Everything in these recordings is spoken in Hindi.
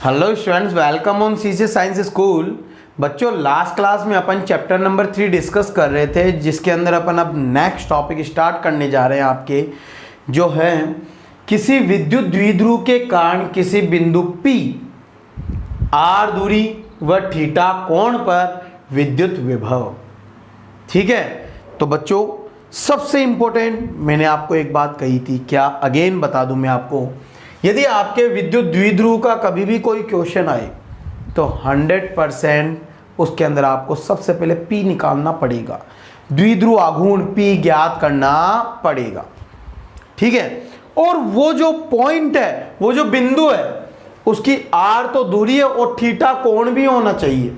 Hello students, welcome on CC science school. बच्चों, लास्ट क्लास में अपन चैप्टर नंबर 3 डिस्कस कर रहे थे, जिसके अंदर अपन अब नेक्स्ट टॉपिक स्टार्ट करने जा रहे हैं आपके, जो है किसी विद्युत द्विध्रुव के कारण किसी बिंदु P r दूरी व थीटा कोण पर विद्युत विभव। ठीक है, तो बच्चों सबसे इंपॉर्टेंट मैंने आपको एक बात कही थी, क्या अगेन बता दूं मैं आपको, यदि आपके विद्युत द्विध्रुव का कभी भी कोई क्वेश्चन आए तो 100% उसके अंदर आपको सबसे पहले P निकालना पड़ेगा, द्विध्रुव आघूर्ण P ज्ञात करना पड़ेगा। ठीक है, और वो जो पॉइंट है, वो जो बिंदु है, उसकी R तो दूरी है और थीटा कोण भी होना चाहिए,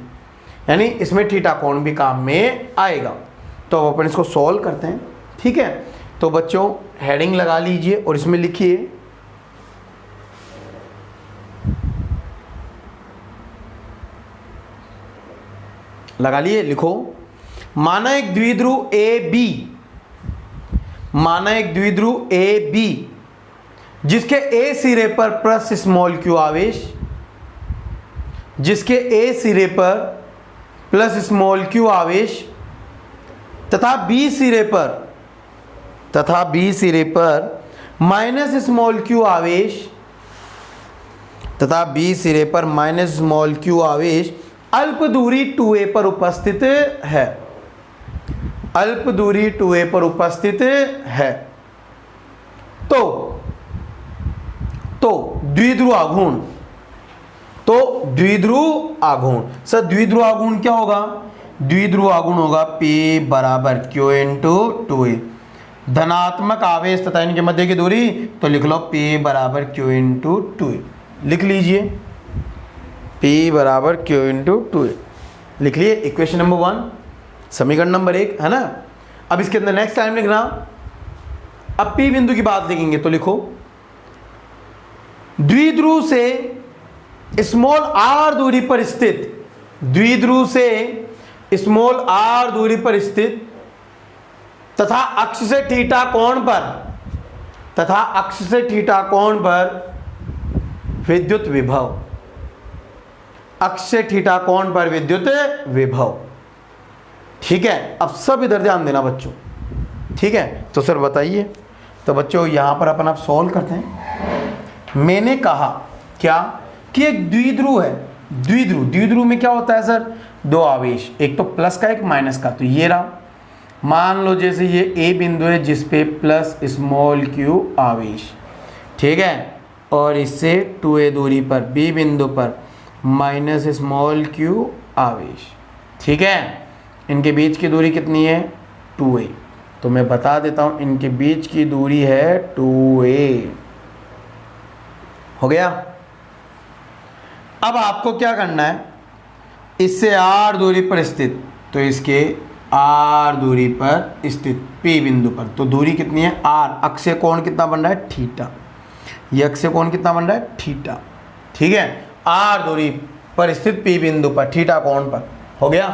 यानी इसमें थीटा कोण भी काम में आएगा। तो अब अपन इसको सॉल्व करते हैं। ठीक है, तो बच्चों हेडिंग लगा लीजिए और इसमें लिखिए लगा लिए, लिखो माना एक द्विध्रुव ए बी जिसके ए सिरे पर प्लस स्मॉल क्यू आवेश, जिसके ए सिरे पर प्लस स्मॉल क्यू आवेश तथा बी सिरे पर माइनस स्मॉल क्यू आवेश तथा बी सिरे पर माइनस स्मॉल क्यू आवेश अल्प दूरी 2a पर उपस्थित है, अल्प दूरी 2a पर उपस्थित है। तो द्विध्रुव आघूर्ण, सर द्विध्रुव आघूर्ण क्या होगा? द्विध्रुव आघूर्ण होगा P बराबर Q इंटू 2a। धनात्मक आवेश तथा इनके मध्य की दूरी, तो लिख लो P बराबर Q इंटू 2a, लिख लीजिए P बराबर Q इंटू 2a, लिख लिए। इक्वेशन नंबर 1, समीकरण नंबर 1 है ना। अब इसके अंदर नेक्स्ट टाइम लिखना, अब P बिंदु की बात लिखेंगे तो लिखो द्विध्रुव से स्मॉल r दूरी पर स्थित, द्विध्रुव से स्मॉल r दूरी पर स्थित तथा अक्ष से थीटा कोण पर विद्युत विभव, अक्ष से थीटा कोण पर विद्युत विभव। ठीक है, अब सब इधर ध्यान देना बच्चों। ठीक है, तो सर बताइए, तो बच्चों यहां पर अपन अब सॉल्व करते हैं। मैंने कहा क्या कि एक द्विध्रुव है, द्विध्रुव में क्या होता है सर? दो आवेश, एक तो प्लस का एक माइनस का। तो ये रहा, मान लो जैसे ये ए बिंदु है जिस पे प्लस स्मॉल क्यू आवेश, ठीक है, और इससे 2a दूरी पर बी बिंदु पर माइनस स्मॉल क्यू आवेश। ठीक है, इनके बीच की दूरी कितनी है? 2a। तो मैं बता देता हूं, इनके बीच की दूरी है 2a। हो गया। अब आपको क्या करना है, इससे r दूरी पर स्थित, तो इसके r दूरी पर स्थित P बिंदु पर, तो दूरी कितनी है? r। अक्षीय कोण कितना बन रहा है? थीटा। ये अक्षीय कोण कितना बन रहा है? थीटा। ठीक है, r दूरी पर स्थित P बिंदु पर थीटा कोण पर। हो गया।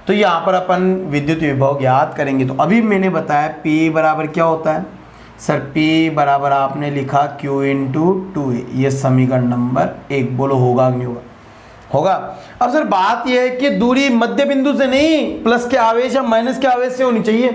तो यहाँ पर अपन विद्युत विभव ज्ञात करेंगे। तो अभी मैंने बताया P बराबर क्या होता है सर? P बराबर आपने लिखा Q इंटू 2a, ये समीकरण नंबर 1। बोलो होगा कि नहीं होगा? होगा। अब सर बात यह है कि दूरी मध्य बिंदु से नहीं, प्लस के आवेश या माइनस के आवेश से होनी चाहिए।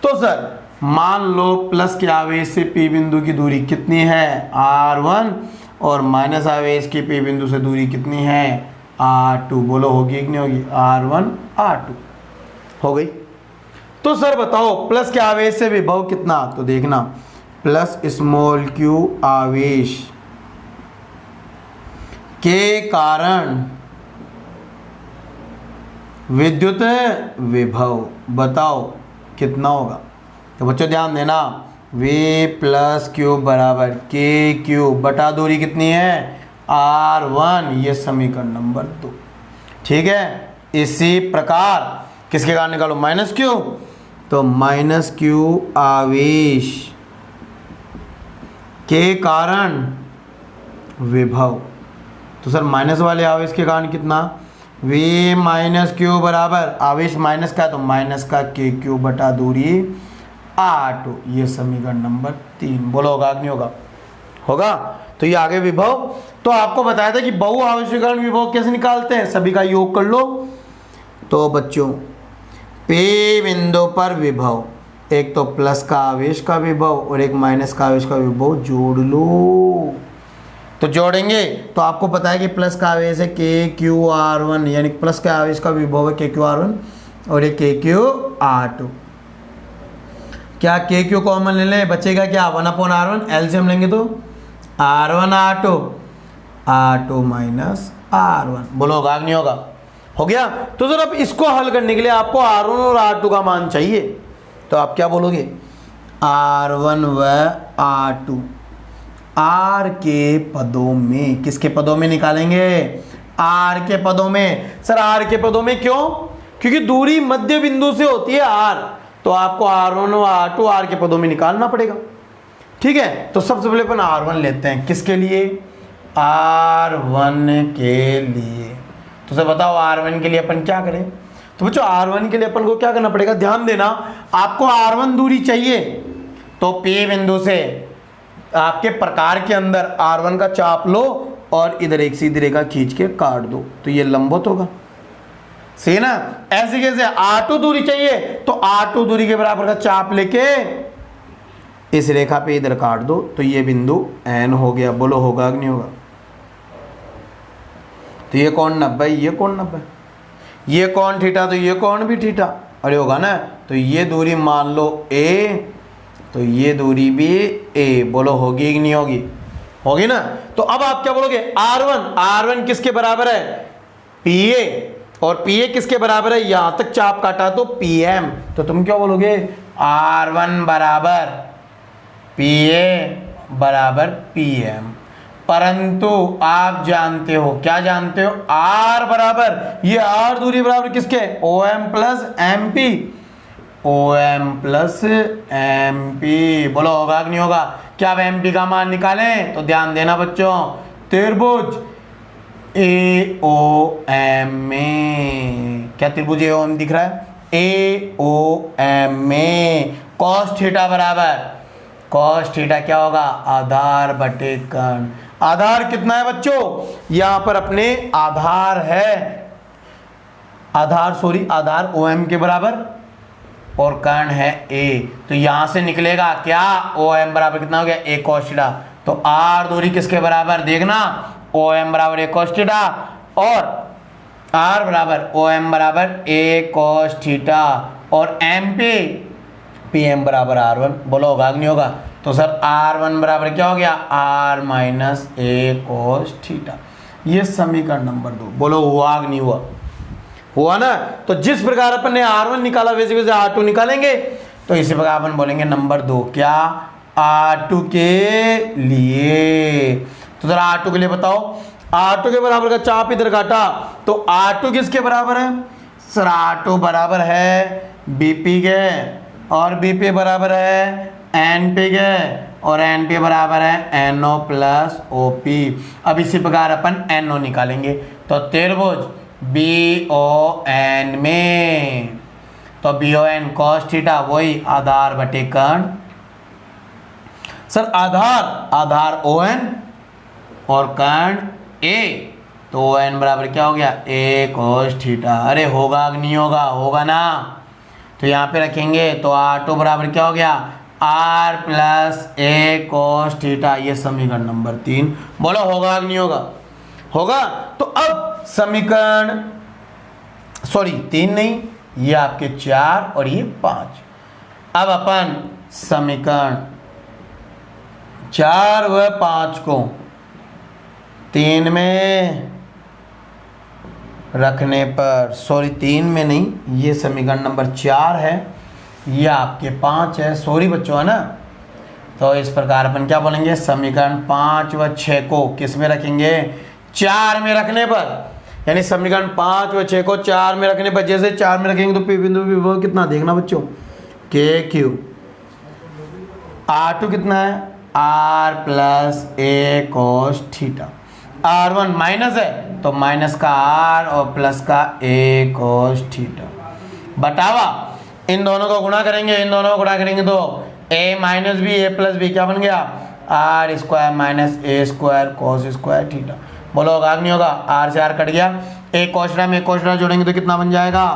तो सर मान लो प्लस के आवेश से P बिंदु की दूरी कितनी है? R1, और माइनस आवेश की P बिंदु से दूरी कितनी है? R2। बोलो होगी कि नहीं होगी? R1 R2 हो गई। तो सर बताओ प्लस के आवेश से विभव कितना? तो देखना, प्लस स्मॉल क्यू आवेश के कारण विद्युत विभव, बताओ कितना होगा? तो बच्चों ध्यान देना, V प्लस क्यू बराबर के क्यू बटा दूरी कितनी है? R1, ये समीकरण नंबर 2। ठीक है, इसी प्रकार किसके कारण निकालो? माइनस क्यू, तो माइनस क्यू आवेश के कारण विभव, तो सर माइनस वाले आवेश के कारण कितना? V माइनस क्यू बराबर, आवेश माइनस का तो माइनस का के क्यू बटा दूरी R2, ये समीकरण नंबर 3। बोलो होगा कि नहीं होगा? होगा। तो ये आगे विभव, तो आपको बताया था कि बहु आवेशीकरण विभव कैसे निकालते हैं, सभी का योग कर लो। तो बच्चों P बिंदु पर विभव, एक तो प्लस का आवेश का विभव और एक माइनस का आवेश का विभव जोड़ लो। तो जोड़ेंगे तो आपको पता है कि प्लस का आवेश है KQR1, यानी प्लस के आवेश का विभव है KQR1 और ये KQR2। क्या KQ कॉमन ले लें, बचेगा क्या 1/R1, एलसीएम लेंगे तो R1 R2 माइनस R1। बोलो होगा कि नहीं होगा? हो गया। तो सर अब इसको हल करने के लिए आपको R1 और R2 का मान चाहिए, तो आप क्या बोलोगे, R1 व R2 R के पदों में, किसके पदों में निकालेंगे, R के पदों में। सर R के पदों में क्यों? क्योंकि दूरी मध्य बिंदु से होती है R, तो आपको R1 और R2 R के पदों में निकालना पड़ेगा। ठीक है, तो सबसे पहले अपन R1 लेते हैं, किसके लिए, R1 के लिए। तो सर बताओ R1 के लिए अपन क्या करें? तो बच्चों R1 के लिए अपन को क्या करना पड़ेगा, ध्यान देना, आपको R1 दूरी चाहिए, तो P बिंदु से आपके प्रकार के अंदर R1 का चाप लो और इधर एक सीधी रेखा खींच के काट दो, तो ये लंबवत होगा, सही ना। ऐसे कैसे, R2 दूरी चाहिए तो R2 दूरी के बराबर का चाप लेके इस रेखा पे इधर काट दो, तो ये बिंदु N हो गया। बोलो होगा कि नहीं होगा? तो ये कौन 90, ये कौन 90, ये कौन थीटा, तो ये कौन भी थीटा, अरे होगा ना। तो ये दूरी मान लो A, तो ये दूरी भी A। बोलो होगी कि नहीं होगी? होगी ना। तो अब आप क्या बोलोगे, R1 किसके बराबर है, PA, और PA किसके बराबर है, यहां तक चाप काटा तो PM, तो तुम क्या बोलोगे, R1 बराबर PA बराबर PM। परंतु आप जानते हो, क्या जानते हो, R बराबर, ये R दूरी बराबर किसके, OM plus MP, OM plus MP। बोलो होगा कि नहीं होगा? क्या अब MP का मान निकालें? तो ध्यान देना बच्चों, त्रिभुज AOM में, क्या त्रिभुज AOM दिख रहा है, AOM में cos थीटा बराबर, cos थीटा क्या होगा, आधार बटे कर्ण। आधार कितना है बच्चों, यहां पर अपने आधार है, आधार OM के बराबर और कर्ण है A, तो यहां से निकलेगा क्या, OM बराबर कितना हो गया, A cos थीटा। तो R दूरी किसके बराबर, देखना, OM बराबर A cos थीटा और R बराबर OM बराबर A cos थीटा और MP PM बराबर R1। बोलो होगा कि नहीं होगा? तो सर R1 बराबर क्या हो गया, R minus A cos theta. ये समीकरण नंबर 2। बोलो हुआ कि नहीं हुआ? हुआ ना। तो जिस प्रकार अपन ने R1 निकाला वैसे वैसे R2 निकालेंगे, तो इसी प्रकार अपन बोलेंगे नंबर 2, क्या, R2 के लिए। तो जरा R2 के लिए बताओ, R2 के बराबर का चाप इधर काटा, तो R2 किसके बराबर है, सर R2 बराबर है BP के, और BP बराबर है NP के, और NP बराबर है NO प्लस OP। अब इसी प्रकार अपन NO निकालेंगे, तो त्रिभुज BON में, तो BON cos थीटा वही आधार बटे कर्ण। सर आधार ON और कर्ण A, तो ON बराबर क्या हो गया, A cos थीटा। अरे होगा कि नहीं होगा? होगा ना। तो यहाँ पे रखेंगे, तो R2 बराबर क्या हो गया, R plus A cos theta. ये समीकरण नंबर 3। बोलो होगा कि नहीं होगा? होगा। तो अब समीकरण 3 नहीं, ये आपके 4 और ये 5। अब अपन समीकरण 4 व 5 को 3 में रखने पर, 3 में नहीं, ये समीकरण नंबर 4 है, ये आपके 5 है, बच्चों है ना। तो इस प्रकार अपन क्या बोलेंगे, समीकरण 5 व 6 को किस में रखेंगे, 4 में रखने पर, यानी समीकरण 5 व 6 को 4 में रखने पर, जैसे 4 में रखेंगे तो P बिंदु विभव कितना, देखना बच्चों, KQ, R2 कितना है, R plus A cos theta, R1 minus है तो माइनस का R और प्लस का A cos थीटा, बटावा इन दोनों को गुणा करेंगे, तो A minus B A plus B क्या बन गया, R square minus A square cos square theta. बोलो होगा कि नहीं होगा? आर से आर कट गया, एक कोष्ठा में एक कोष्ठा जोड़ेंगे तो कितना बन जाएगा?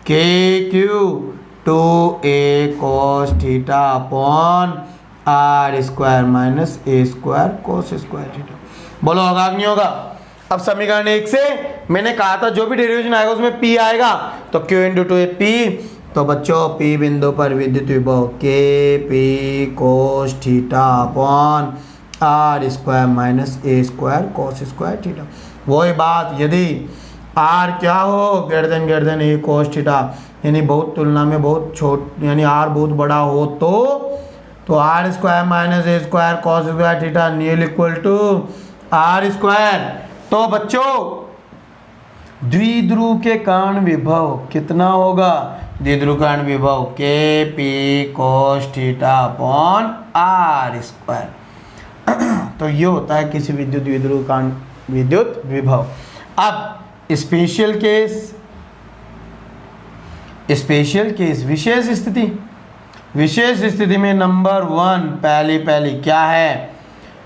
K q 2a cos theta upon R square minus A square cos square theta. बोलो होगा कि नहीं होगा? अब समीकरण 1 से मैंने कहा था जो भी डेरिवेशन आएगा उसमें p आएगा, तो q इंटू 2 p। तो बच्चों p बिंदु पर विद्युत विभव K P cos theta upon R square minus A square cos square theta. वही बात, यदि आर क्या हो greater than A cos theta, यानी बहुत तुलना में बहुत छोट, यानी आर बहुत बड़ा हो तो R square minus A square cos square theta near equal to R square. तो बच्चों द्विध्रुव के कारण विभव कितना होगा? द्विध्रुव कारण विभव K P cos theta upon R square. तो ये होता है किसी विद्युत द्विध्रुव कारण विद्युत विभव। अब स्पेशल केस विशेष स्थिति में नंबर 1 पहली क्या है?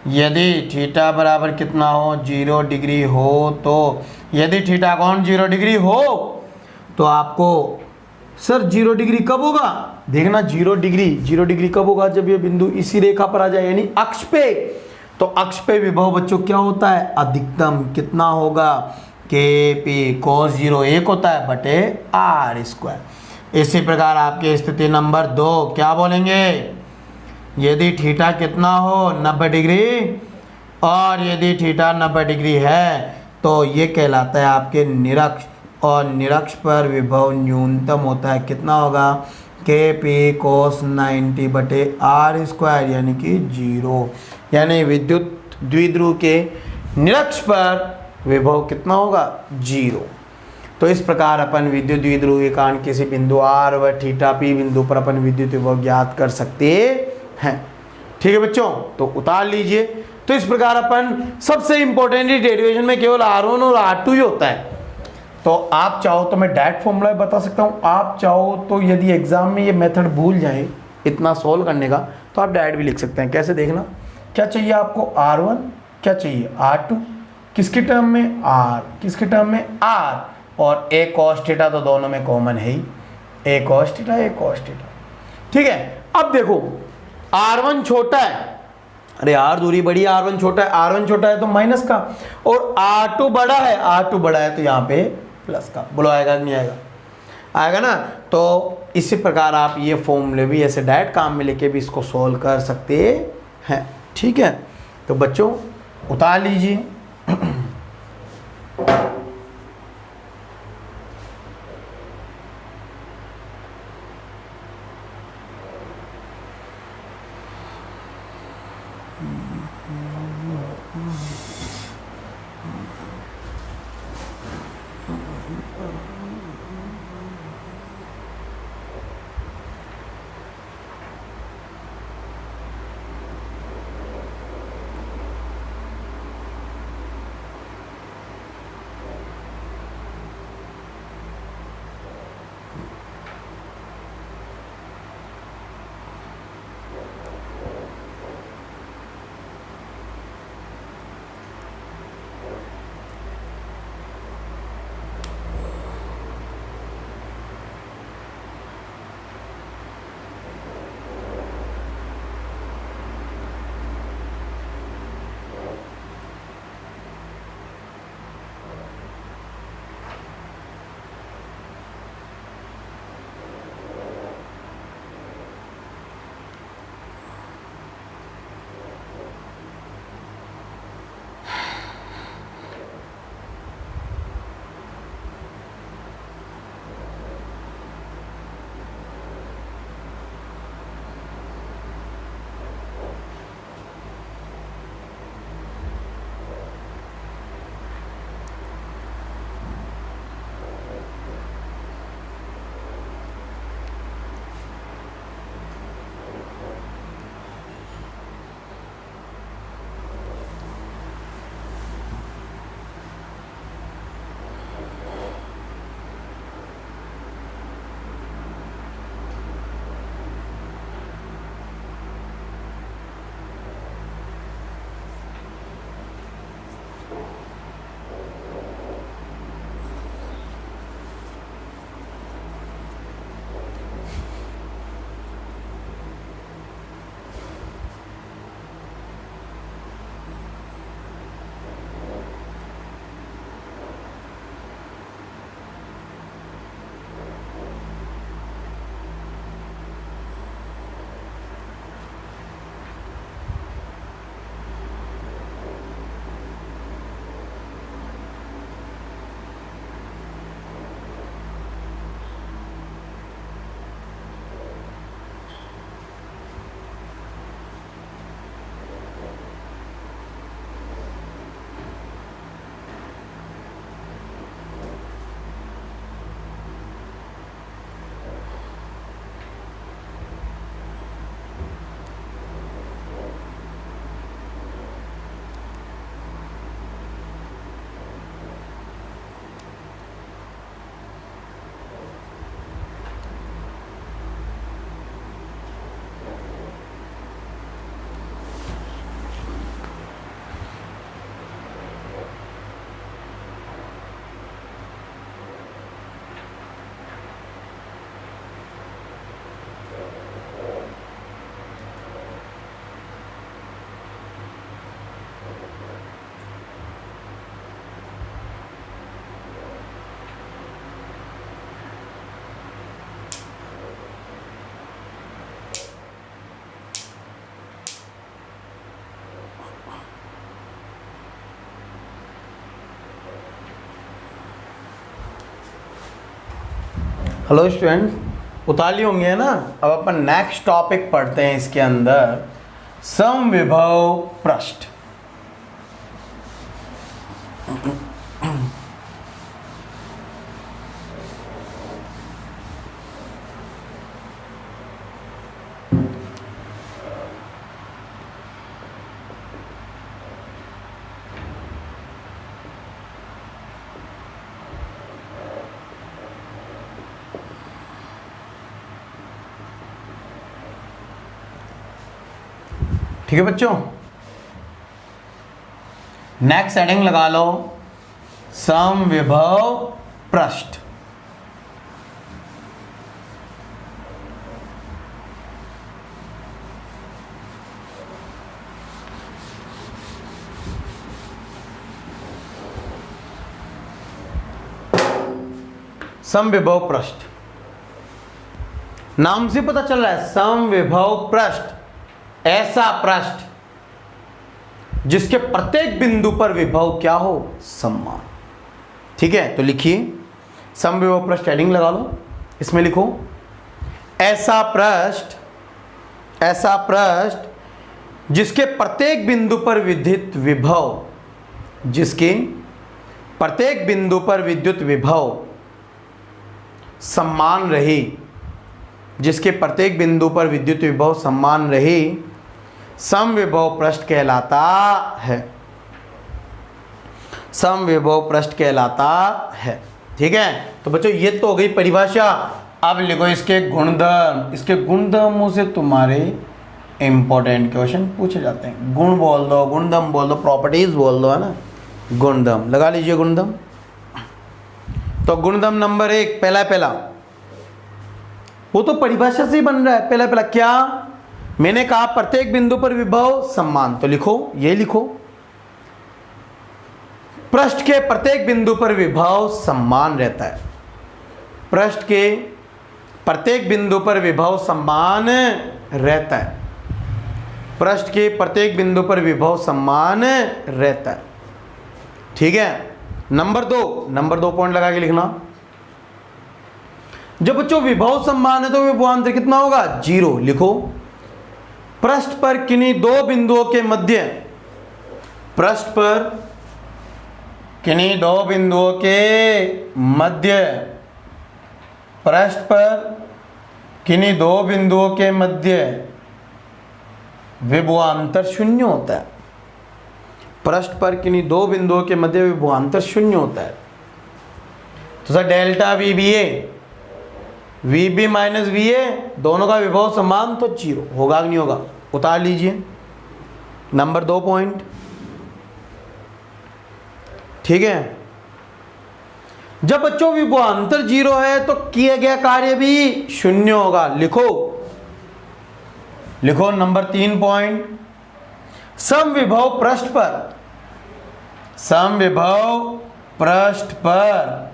यदि थीटा बराबर कितना हो? 0 डिग्री हो। तो यदि थीटा कौन 0 डिग्री हो तो आपको सर 0 डिग्री कब होगा? देखना 0 डिग्री कब होगा? जब ये बिंदु इसी रेखा पर आ जाए, यानी अक्ष पे। तो अक्ष पे विभव बच्चों क्या होता है? अधिकतम कितना होगा? के पी कोस 0 1 होता है बटे आर स्क्वायर। इसी प्रकार आपके स्थिति नंबर 2 क्या बोलेंगे? यदि थीटा कितना हो 90 डिग्री, और यदि थीटा 90 डिग्री है तो ये कहलाता है आपके निरक्ष, और निरक्ष पर विभव न्यूनतम होता है। कितना होगा? के पी कोस 90 बटे आर स्क्वायर, यानी कि 0। यानी विद्युत द्विध्रुव के निरक्ष पर विभव कितना होगा? 0। तो इस प्रकार अपन विद्युत द्विध्रुव के कारण किसी बिंदु आर व थीटा पी बिंदु पर अपन विद्युत विभव ज्ञात कर सकते हैं। ठीक है बच्चों, तो उतार लीजिए। तो इस प्रकार अपन सबसे इंपॉर्टेंट डेरिवेशन में केवल R1 और R2 ही होता है। तो आप चाहो तो मैं डायरेक्ट फॉर्मूला बता सकता हूँ, आप चाहो तो यदि एग्जाम में ये मेथड भूल जाए इतना सोल्व करने का तो आप डायरेक्ट भी लिख सकते हैं। कैसे देखना, क्या चाहिए आपको? R1, क्या चाहिए? R2, किसके टर्म में? R, किसके टर्म में? R, और a cos थीटा तो दोनों में कॉमन है ही, a cos थीटा। ठीक है, अब देखो R1 छोटा है, अरे R दूरी बड़ी है, R1 छोटा है, R1 छोटा है तो माइनस का, और R2 बड़ा है, R2 बड़ा है तो यहाँ पे प्लस का। बोलो आएगा कि नहीं आएगा? आएगा ना। तो इसी प्रकार आप ये फॉर्मूले भी ऐसे डायरेक्ट काम में लेके भी इसको सोल्व कर सकते हैं। ठीक है, तो बच्चों उतार लीजिए। हेलो स्टूडेंट, उतार लिए होंगे ना। अब अपन नेक्स्ट टॉपिक पढ़ते हैं इसके अंदर, समविभव पृष्ठ। ठीक है बच्चों, नेक्स्ट हेडिंग लगा लो, समविभव पृष्ठ। समविभव पृष्ठ, नाम से पता चल रहा है, समविभव पृष्ठ ऐसा पृष्ठ जिसके प्रत्येक बिंदु पर विभव क्या हो, समान। ठीक है, तो लिखिए समविभव पृष्ठ, हेडिंग लगा लो, इसमें लिखो ऐसा पृष्ठ जिसके प्रत्येक बिंदु पर विद्युत विभव, जिसके प्रत्येक बिंदु पर विद्युत विभव समान रहे, जिसके प्रत्येक बिंदु पर विद्युत विभव समान रहे, समविभव पृष्ठ कहलाता है। समविभव पृष्ठ कहलाता है। ठीक है, तो बच्चों ये तो हो गई परिभाषा। अब लिखो इसके गुणधर्म। इसके गुणधर्मों से तुम्हारे इंपॉर्टेंट क्वेश्चन पूछे जाते हैं। गुण बोल दो, गुणधर्म बोल दो, प्रॉपर्टीज बोल दो, है ना। गुणधर्म लगा लीजिए, गुणधर्म। तो गुणधर्म नंबर 1, पहला वो तो परिभाषा से ही बन रहा है। पहला क्या मैंने कहा, प्रत्येक बिंदु पर विभव समान। तो लिखो, ये लिखो, पृष्ठ के प्रत्येक बिंदु पर विभव समान रहता है। पृष्ठ के प्रत्येक बिंदु पर विभव समान रहता है। पृष्ठ के प्रत्येक बिंदु पर विभव समान रहता है। ठीक है, नंबर 2 पॉइंट लगा के लिखना। जब बच्चों विभव समान है तो विभवांतर कितना होगा, 0। लिखो, पृष्ठ पर किन्हीं दो बिंदुओं के मध्य, पृष्ठ पर किन्हीं दो बिंदुओं के मध्य, पृष्ठ पर किन्हीं दो बिंदुओं के मध्य विभवांतर 0 होता है। पृष्ठ पर किन्हीं दो बिंदुओं के मध्य विभवांतर 0 होता है। तो sir delta VB minus VA दोनों का विभव समान, तो 0 होगा कि नहीं होगा, उतार लीजिए। Number 2 point. ठीक है, जब बच्चों विभवांतर 0 है तो किया गया कार्य भी 0 होगा। लिखो नंबर 3 पॉइंट, समविभव पृष्ठ पर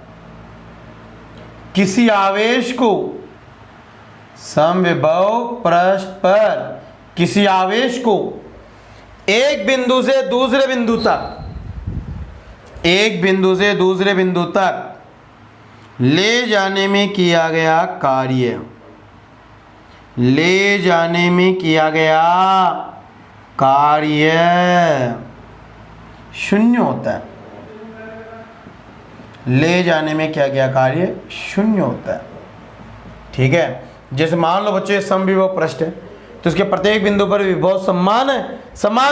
किसी आवेश को, समविभव पृष्ठ पर किसी आवेश को एक बिंदु से दूसरे बिंदु तक ले जाने में किया गया कार्य, 0 होता है। ले जाने में क्या गया कार्य 0 होता है। ठीक है, जैसे मान लो बच्चों ये समविभव पृष्ठ है, तो इसके प्रत्येक बिंदु पर विभव समान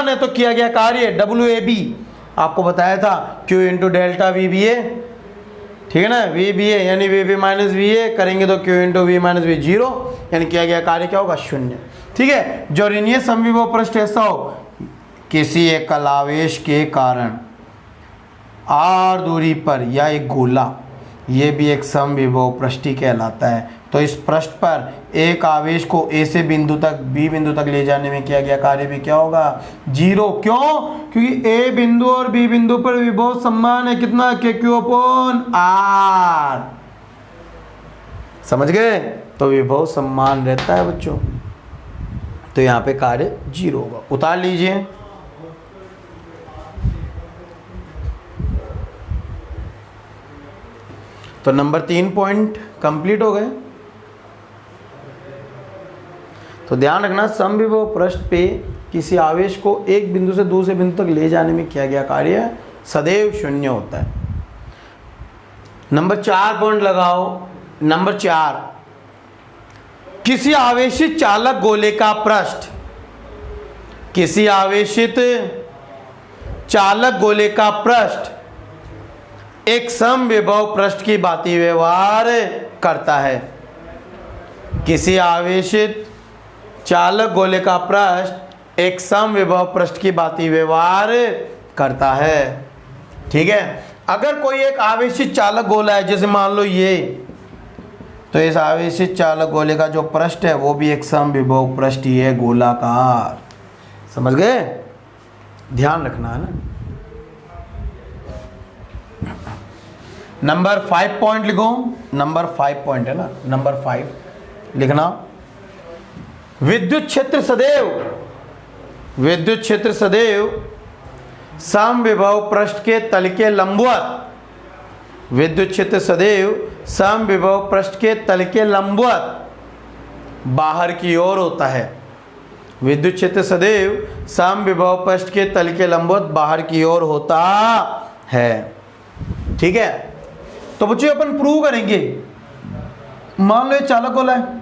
है तो किया गया कार्य WAB आपको बताया था, Q इंटू डेल्टा VBA। ठीक है ना, VBA यानी VB माइनस VA करेंगे तो Q into V minus V 0, यानी किया गया कार्य क्या होगा, 0। ठीक है, जो ऋणीय समविभव पृष्ठ ऐसा हो, किसी एक आवेश के कारण r दूरी पर या एक गोला, ये भी एक समविभव पृष्ठ ही कहलाता है। तो इस पृष्ठ पर एक आवेश को A से बिंदु तक B बिंदु तक ले जाने में किया गया कार्य भी क्या होगा, 0। क्यों? क्योंकि A बिंदु और B बिंदु पर विभव समान है, कितना, KQ/R। समझ गए? तो विभव समान रहता है बच्चों, तो यहाँ पे कार्य 0 होगा। उतार लीजिए। तो नंबर 3 पॉइंट कंप्लीट हो गए। तो ध्यान रखना, समविभव पृष्ठ पे किसी आवेश को एक बिंदु से दूसरे बिंदु तक ले जाने में किया गया कार्य सदैव शून्य होता है। नंबर 4 पॉइंट लगाओ। नंबर 4, किसी आवेशित चालक गोले का पृष्ठ, किसी आवेशित चालक गोले का पृष्ठ एक समविभव पृष्ठ की भांति व्यवहार करता है। किसी आवेशित चालक गोले का पृष्ठ एक समविभव पृष्ठ की भांति व्यवहार करता है। ठीक है, अगर कोई एक आवेशित चालक गोला है, जैसे मान लो ये, तो इस आवेशित चालक गोले का जो पृष्ठ है वो भी एक समविभव पृष्ठ ही है, गोलाकार। समझ गए? ध्यान रखना है ना। नंबर 5 पॉइंट लिखो। नंबर 5 पॉइंट है ना, नंबर 5 लिखना। विद्युत क्षेत्र सदैव समविभव पृष्ठ के तल के लंबवत, विद्युत क्षेत्र सदैव समविभव पृष्ठ के तल के लंबवत बाहर की ओर होता है। विद्युत क्षेत्र सदैव समविभव पृष्ठ के तल के लंबवत बाहर की ओर होता है। ठीक है, तो बच्चों अपन प्रूव करेंगे। मान लो ये चालक गोला है,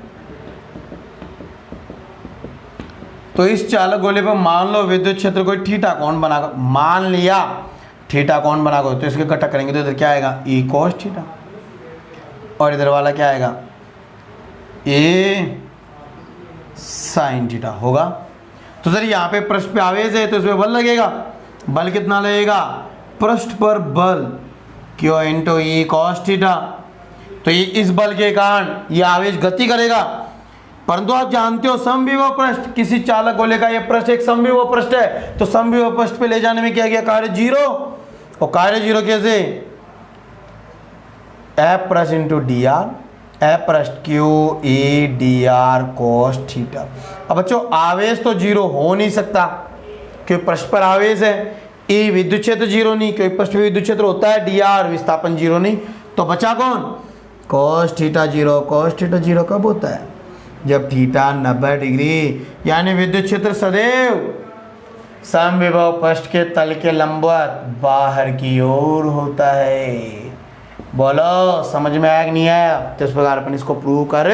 तो इस चालक गोले पर मान लो विद्युत क्षेत्र कोई थीटा कोण बनाकर, मान लिया थीटा कोण बनाकर, तो इसके घटक करेंगे तो इधर क्या आएगा, ई कोस थीटा, और इधर वाला क्या आएगा, ए साइन थीटा होगा। तो सर यहाँ पे पृष्ठ पे आवेश है तो इसमें बल लगेगा, बल कितना लगेगा, पृष्ठ पर बल Q into E cos theta. तो ये इस बल के कारण ये आवेश गति करेगा, परंतु आप जानते हो समविभव पृष्ठ, किसी चालक गोले का ये पृष्ठ एक समविभव पृष्ठ है, तो समविभव पृष्ठ पे ले जाने में क्या गया, कार्य 0, और कार्य 0 कैसे, एफ पृष्ठ इंटू डी आर, एफ पृष्ठ Q E D R cos theta. अब बच्चों आवेश तो 0 हो नहीं सकता क्योंकि पृष्ठ पर आवेश है, ई विद्युत क्षेत्र 0 नहीं क्योंकि पृष्ठ पे विद्युत क्षेत्र होता है, डी आर विस्थापन 0 नहीं, तो बचा कौन, कोस थीटा 0। कोस थीटा 0 कब होता है, जब थीटा 90 डिग्री, यानी विद्युत क्षेत्र सदैव समविभव पृष्ठ के तल के लंबवत बाहर की ओर होता है। बोलो समझ में आया कि नहीं आया? तो इस प्रकार अपन इसको प्रूव कर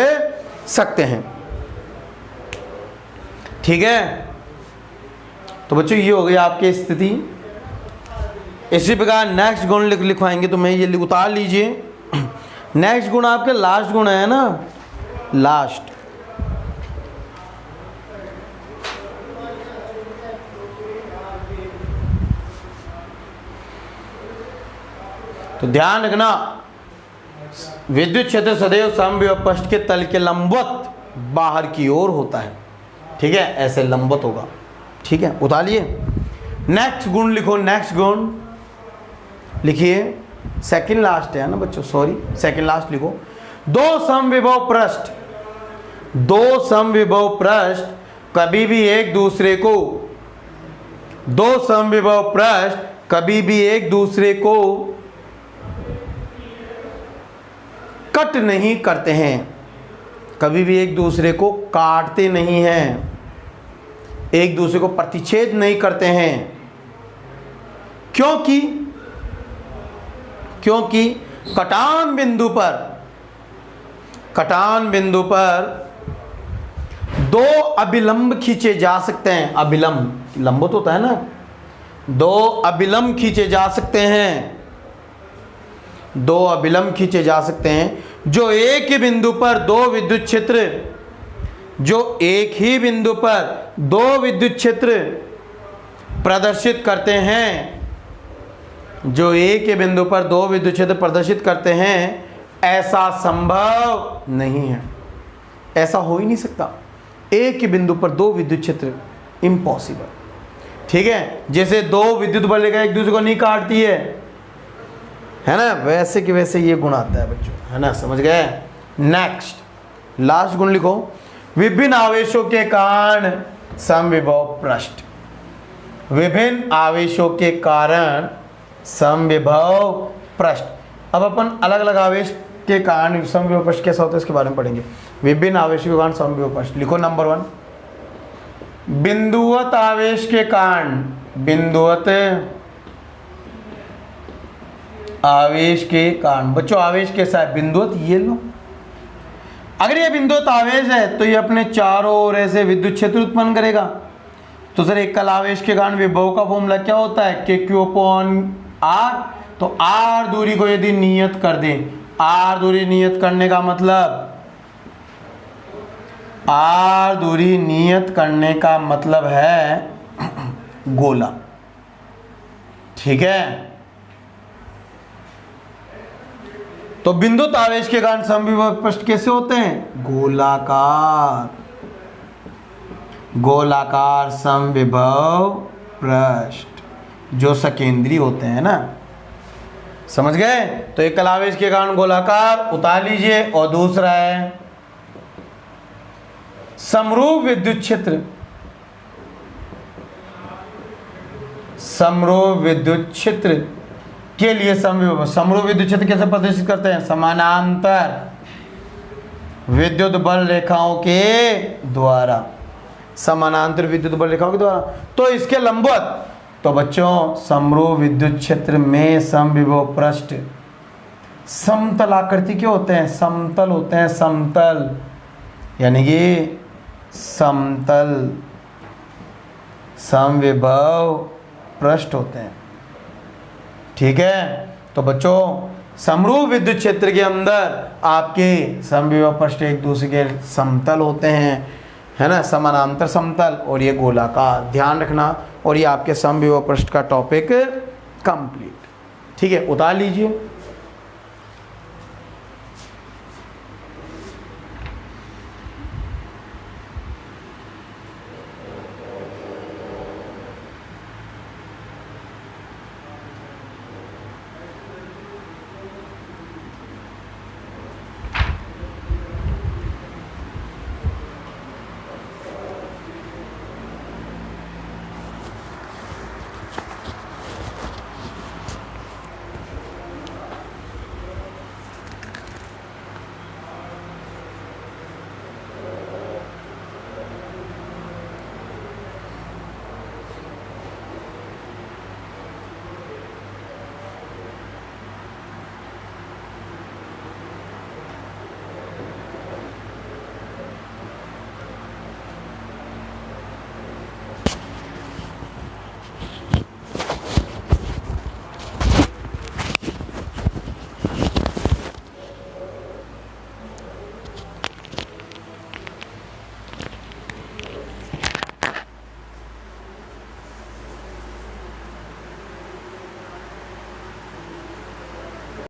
सकते हैं। ठीक है, तो बच्चों ये हो गई आपकी स्थिति। इसी प्रकार नेक्स्ट गुण लिखवाएंगे, तो मैं ये उतार लीजिए। नेक्स्ट गुण आपके लास्ट गुण है ना, लास्ट। तो ध्यान रखना, विद्युत क्षेत्र सदैव समविभव पृष्ठ के तल के लंबवत बाहर की ओर होता है। ठीक है, ऐसे लंबवत होगा। ठीक है, उतारिए। नेक्स्ट गुण लिखो। नेक्स्ट गुण लिखिए, सेकंड लास्ट है ना बच्चों, सॉरी सेकंड लास्ट लिखो। दो समविभव पृष्ठ कभी भी एक दूसरे को, दो समविभव पृष्ठ कभी भी एक दूसरे को कट नहीं करते हैं, कभी भी एक दूसरे को काटते नहीं हैं, एक दूसरे को प्रतिच्छेद नहीं करते हैं। क्योंकि कटान बिंदु पर दो अभिलंब खींचे जा सकते हैं। अभिलंब लंबवत होता है ना, दो अभिलंब खींचे जा सकते हैं, दो अभिलंब खींचे जा सकते हैं जो एक ही बिंदु पर दो विद्युत क्षेत्र, जो एक ही बिंदु पर दो विद्युत क्षेत्र प्रदर्शित करते हैं, जो एक ही बिंदु पर दो विद्युत क्षेत्र प्रदर्शित करते हैं, ऐसा संभव नहीं है, ऐसा हो ही नहीं सकता। एक ही बिंदु पर दो विद्युत क्षेत्र, इम्पॉसिबल। ठीक है, जैसे दो विद्युत बल एक दूसरे को नहीं काटती है ना, वैसे कि वैसे ये गुण आता है बच्चों, है ना, समझ गए। नेक्स्ट लास्ट गुण लिखो। विभिन्न आवेशों के कारण समविभव पृष्ठ, विभिन्न आवेशों के कारण समविभव पृष्ठ। अब अपन अलग अलग आवेश के कारण समविभव पृष्ठ कैसा होता है इसके बारे में पढ़ेंगे। विभिन्न आवेशों के कारण समविभव पृष्ठ। लिखो नंबर 1, बिंदुवत आवेश के कारण, बिंदुवत आवेश के कारण। बच्चों आवेश कैसा है? बिंदुवत। ये लो, अगर ये बिंदुवत आवेश है तो ये अपने चारों ओर ऐसे विद्युत क्षेत्र उत्पन्न करेगा। तो सर एकल आवेश के कारण विभव का फॉर्मूला क्या होता है? KQ/R। तो R दूरी को यदि नियत कर दें, R दूरी नियत करने का मतलब, R दूरी नियत करने का मतलब है गोला। ठीक है, तो बिंदुवत आवेश के कारण समविभव पृष्ठ कैसे होते हैं? गोलाकार, गोलाकार समविभव पृष्ठ जो सकेंद्री होते हैं ना, समझ गए? तो एकल आवेश के कारण गोलाकार उतार लीजिए। और दूसरा है समरूप विद्युत क्षेत्र, समरूप विद्युत क्षेत्र के लिए समविभव। समरूप विद्युत क्षेत्र कैसे प्रदर्शित करते हैं? समानांतर विद्युत बल रेखाओं के द्वारा, समानांतर विद्युत बल रेखाओं के द्वारा। तो इसके लंबवत, तो बच्चों समरूप विद्युत क्षेत्र में समविभव पृष्ठ समतल आकृति के होते हैं, समतल होते हैं, समतल, यानी कि समतल समविभव पृष्ठ होते हैं। ठीक है, तो बच्चों समरूप विद्युत क्षेत्र के अंदर आपके समविभव पृष्ठ एक दूसरे के समतल होते हैं, है ना, समानांतर समतल, और ये गोलाकार। ध्यान रखना। और ये आपके समविभव पृष्ठ का टॉपिक कंप्लीट। ठीक है, उतार लीजिए।